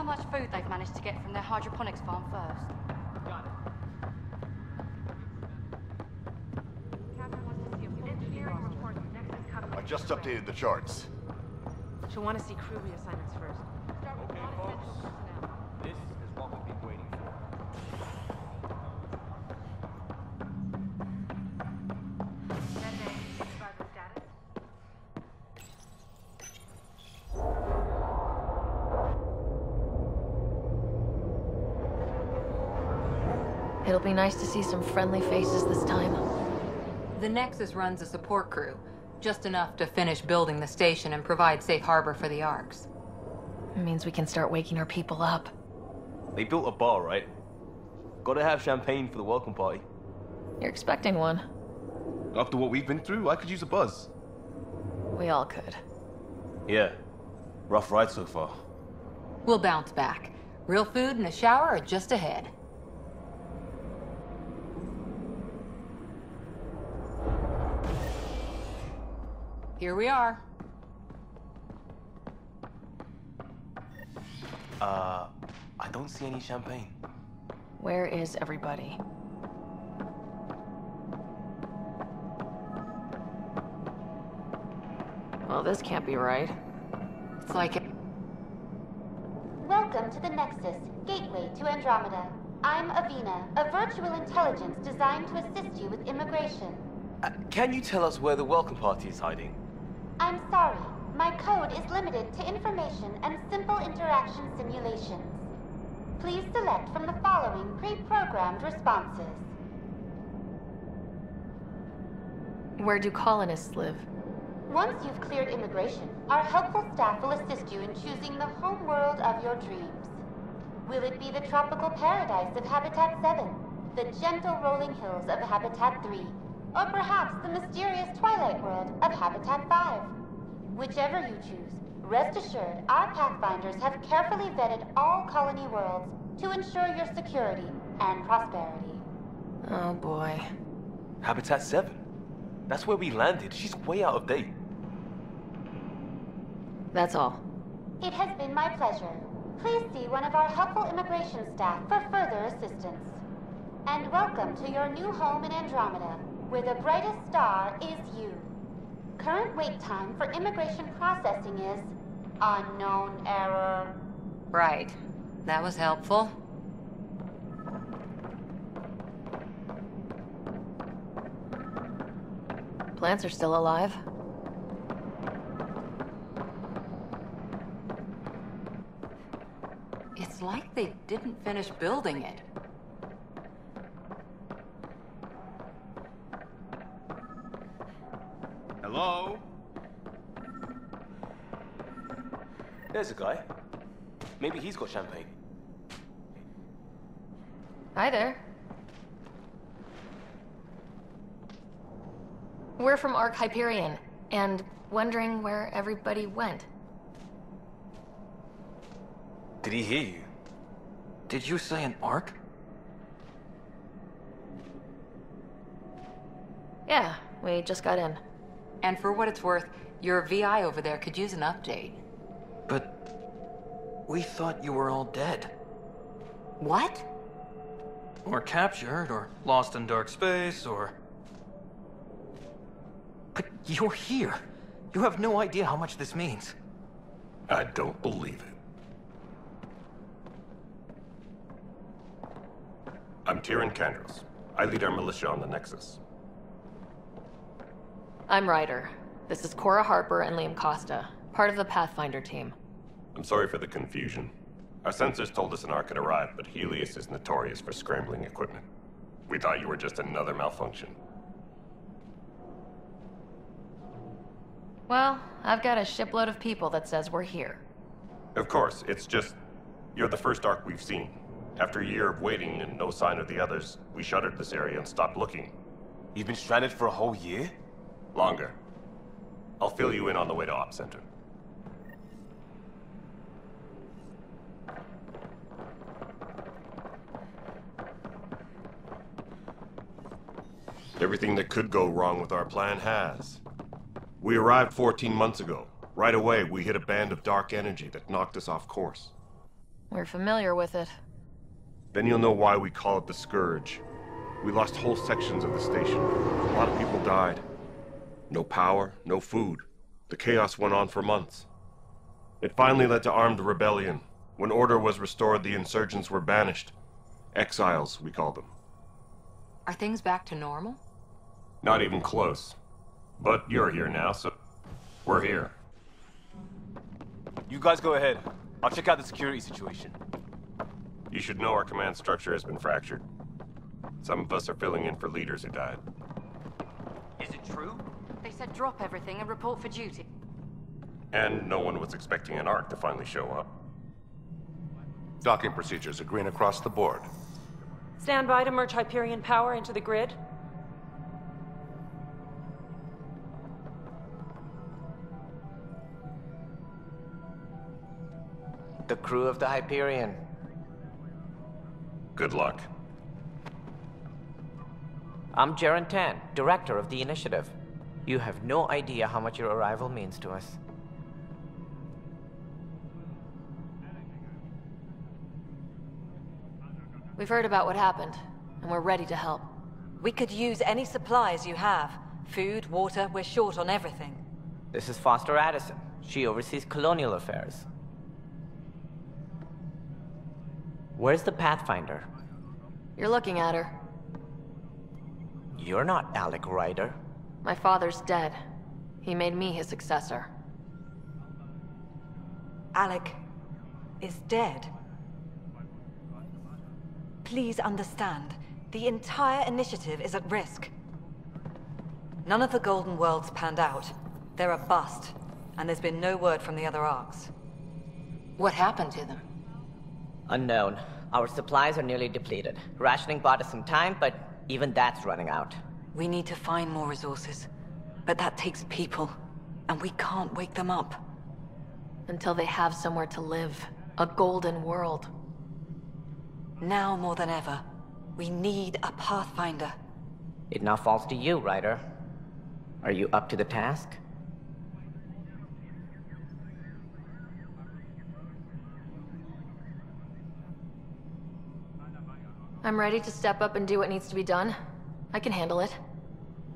much food they've managed to get from their hydroponics farm first. Got it. I just updated the charts. She'll want to see crew reassignments first. Okay, folks. This is what we've been waiting for. It'll be nice to see some friendly faces this time. The Nexus runs a support crew, just enough to finish building the station and provide safe harbor for the Arks. It means we can start waking our people up. They built a bar, right? Gotta have champagne for the welcome party. You're expecting one. After what we've been through, I could use a buzz. We all could. Yeah. Rough ride so far. We'll bounce back. Real food and a shower are just ahead. Here we are. I don't see any champagne. Where is everybody? Well, this can't be right. It's like... Welcome to the Nexus, gateway to Andromeda. I'm Avina, a virtual intelligence designed to assist you with immigration. Can you tell us where the welcome party is hiding? I'm sorry. My code is limited to information and simple interaction simulations. Please select from the following pre-programmed responses. Where do colonists live? Once you've cleared immigration, our helpful staff will assist you in choosing the home world of your dreams. Will it be the tropical paradise of Habitat 7, the gentle rolling hills of Habitat 3, or perhaps the mysterious twilight world of Habitat 5? Whichever you choose, rest assured our Pathfinders have carefully vetted all colony worlds to ensure your security and prosperity. Oh boy. Habitat 7. That's where we landed. She's way out of date. That's all. It has been my pleasure. Please see one of our helpful immigration staff for further assistance. And welcome to your new home in Andromeda, where the brightest star is you. Current wait time for immigration processing is unknown error. Right. That was helpful. Plants are still alive. It's like they didn't finish building it. Hello? There's a guy. Maybe he's got champagne. Hi there. We're from Ark Hyperion, and wondering where everybody went. Did he hear you? Did you say an Ark? Yeah, we just got in. And for what it's worth, your VI over there could use an update. But we thought you were all dead. What? Or captured, or lost in dark space, or... But you're here. You have no idea how much this means. I don't believe it. I'm Tyrion Kandros. I lead our militia on the Nexus. I'm Ryder. This is Cora Harper and Liam Costa, part of the Pathfinder team. I'm sorry for the confusion. Our sensors told us an Ark had arrived, but Helios is notorious for scrambling equipment. We thought you were just another malfunction. Well, I've got a shipload of people that says we're here. Of course, it's just... you're the first Ark we've seen. After a year of waiting and no sign of the others, we shuttered this area and stopped looking. You've been stranded for a whole year? Longer. I'll fill you in on the way to Op Center. Everything that could go wrong with our plan has. We arrived 14 months ago. Right away, we hit a band of dark energy that knocked us off course. We're familiar with it. Then you'll know why we call it the Scourge. We lost whole sections of the station. A lot of people died. No power, no food. The chaos went on for months. It finally led to armed rebellion. When order was restored, the insurgents were banished. Exiles, we call them. Are things back to normal? Not even close. But you're here now, so we're here. You guys go ahead. I'll check out the security situation. You should know our command structure has been fractured. Some of us are filling in for leaders who died. Is it true? They said drop everything and report for duty. And no one was expecting an Ark to finally show up. Docking procedures are green across the board. Stand by to merge Hyperion power into the grid. The crew of the Hyperion. Good luck. I'm Jaren Tan, director of the initiative. You have no idea how much your arrival means to us. We've heard about what happened, and we're ready to help. We could use any supplies you have. Food, water, we're short on everything. This is Foster Addison. She oversees colonial affairs. Where's the Pathfinder? You're looking at her. You're not Alec Ryder. My father's dead. He made me his successor. Alec is dead. Please understand, the entire initiative is at risk. None of the Golden Worlds panned out. They're a bust, and there's been no word from the other arcs. What happened to them? Unknown. Our supplies are nearly depleted. Rationing bought us some time, but even that's running out. We need to find more resources, but that takes people, and we can't wake them up. Until they have somewhere to live. A golden world. Now more than ever, we need a Pathfinder. It now falls to you, Ryder. Are you up to the task? I'm ready to step up and do what needs to be done. I can handle it.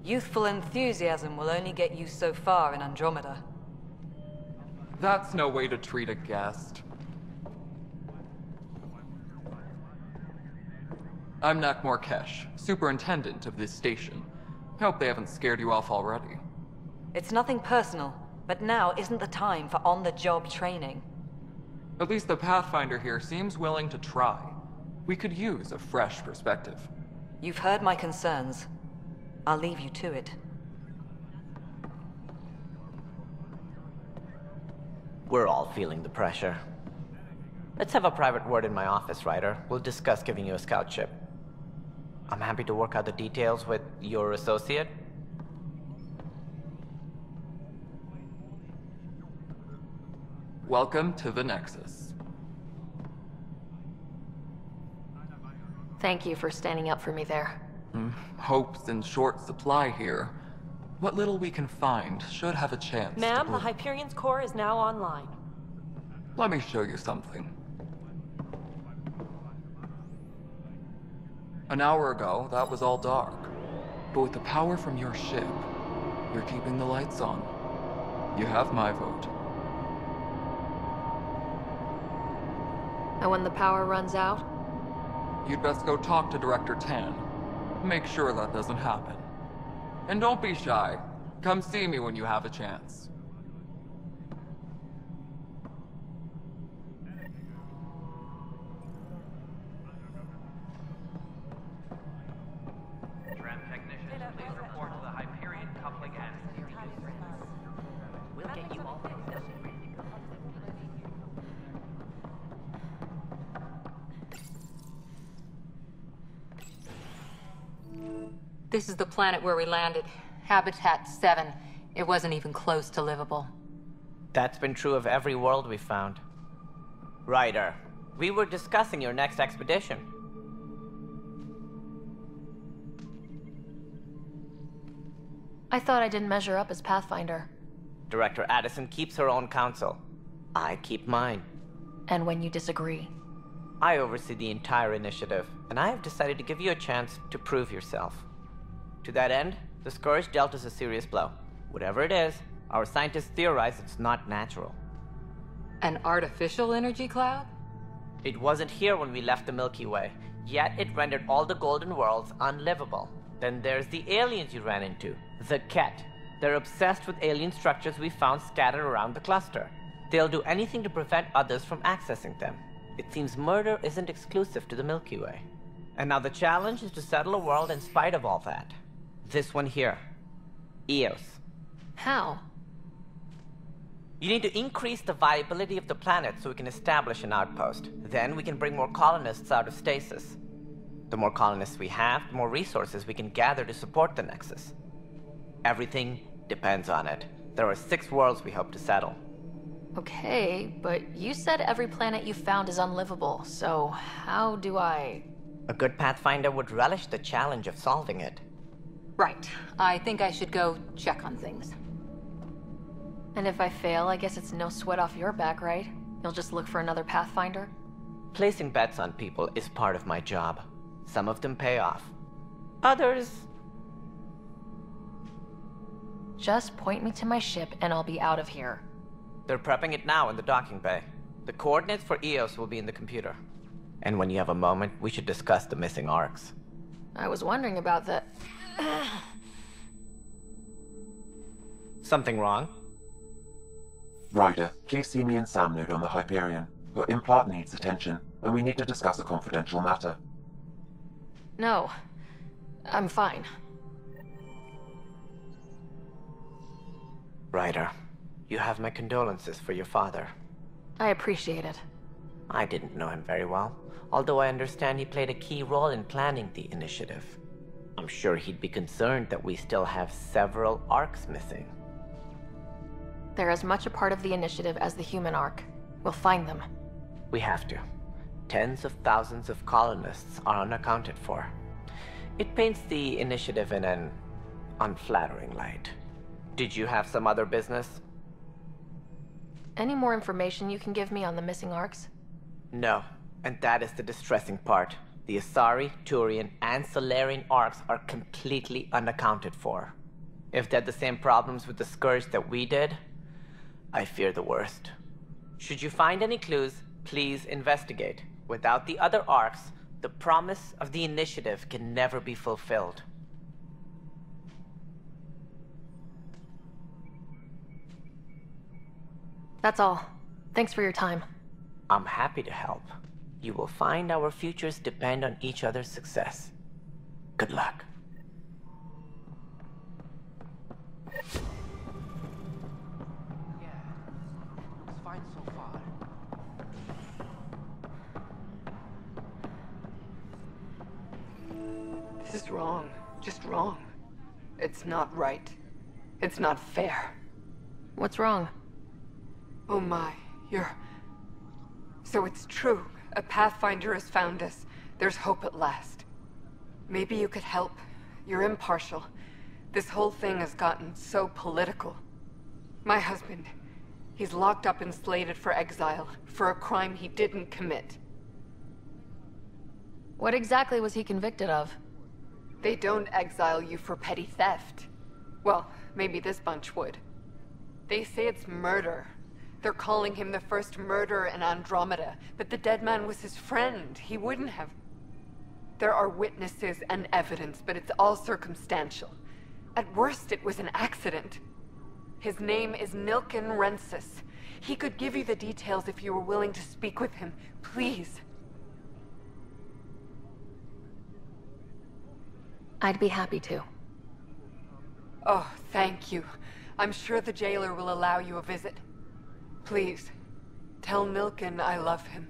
Youthful enthusiasm will only get you so far in Andromeda. That's no way to treat a guest. I'm Nak Morkesh, superintendent of this station. Hope they haven't scared you off already. It's nothing personal, but now isn't the time for on-the-job training. At least the Pathfinder here seems willing to try. We could use a fresh perspective. You've heard my concerns. I'll leave you to it. We're all feeling the pressure. Let's have a private word in my office, Ryder. We'll discuss giving you a scout ship. I'm happy to work out the details with your associate. Welcome to the Nexus. Thank you for standing up for me there. Hope's in short supply here. What little we can find should have a chance. Ma'am, the Hyperion's core is now online. Let me show you something. An hour ago, that was all dark. But with the power from your ship, you're keeping the lights on. You have my vote. And when the power runs out? You'd best go talk to Director Tan. Make sure that doesn't happen. And don't be shy. Come see me when you have a chance. Tram technicians, please report to the Hyperion coupling end. We'll get you all This is the planet where we landed. Habitat 7. It wasn't even close to livable. That's been true of every world we've found. Ryder, we were discussing your next expedition. I thought I didn't measure up as Pathfinder. Director Addison keeps her own counsel. I keep mine. And when you disagree? I oversee the entire initiative, and I have decided to give you a chance to prove yourself. To that end, the Scourge dealt us a serious blow. Whatever it is, our scientists theorize it's not natural. An artificial energy cloud? It wasn't here when we left the Milky Way, yet it rendered all the golden worlds unlivable. Then there's the aliens you ran into, the Ket. They're obsessed with alien structures we found scattered around the cluster. They'll do anything to prevent others from accessing them. It seems murder isn't exclusive to the Milky Way. And now the challenge is to settle a world in spite of all that. This one here. Eos. How? You need to increase the viability of the planet so we can establish an outpost. Then we can bring more colonists out of stasis. The more colonists we have, the more resources we can gather to support the Nexus. Everything depends on it. There are 6 worlds we hope to settle. Okay, but you said every planet you found is unlivable, so how do I... A good Pathfinder would relish the challenge of solving it. Right. I think I should go check on things. And if I fail, I guess it's no sweat off your back, right? You'll just look for another Pathfinder? Placing bets on people is part of my job. Some of them pay off. Others... Just point me to my ship and I'll be out of here. They're prepping it now in the docking bay. The coordinates for Eos will be in the computer. And when you have a moment, we should discuss the missing arcs. I was wondering about that. Something wrong? Ryder, please see me and Sam Node on the Hyperion. Your implant needs attention, and we need to discuss a confidential matter. No. I'm fine. Ryder, you have my condolences for your father. I appreciate it. I didn't know him very well, although I understand he played a key role in planning the initiative. I'm sure he'd be concerned that we still have several arcs missing. They're as much a part of the initiative as the human arc. We'll find them. We have to. Tens of thousands of colonists are unaccounted for. It paints the initiative in an unflattering light. Did you have some other business? Any more information you can give me on the missing arcs? No, and that is the distressing part. The Asari, Turian, and Solarian arcs are completely unaccounted for. If they had the same problems with the Scourge that we did, I fear the worst. Should you find any clues, please investigate. Without the other arcs, the promise of the initiative can never be fulfilled. That's all. Thanks for your time. I'm happy to help. You will find our futures depend on each other's success. Good luck. Looks fine so far. This is wrong. Just wrong. It's not right. It's not fair. What's wrong? Oh my, So it's true. A Pathfinder has found us. There's hope at last. Maybe you could help. You're impartial. This whole thing has gotten so political. My husband, he's locked up and slated for exile for a crime he didn't commit. What exactly was he convicted of? They don't exile you for petty theft. Well, maybe this bunch would. They say it's murder. They're calling him the first murderer in Andromeda, but the dead man was his friend. He wouldn't have... There are witnesses and evidence, but it's all circumstantial. At worst, it was an accident. His name is Nilken Rensis. He could give you the details if you were willing to speak with him. Please. I'd be happy to. Oh, thank you. I'm sure the jailer will allow you a visit. Please, tell Nilken I love him.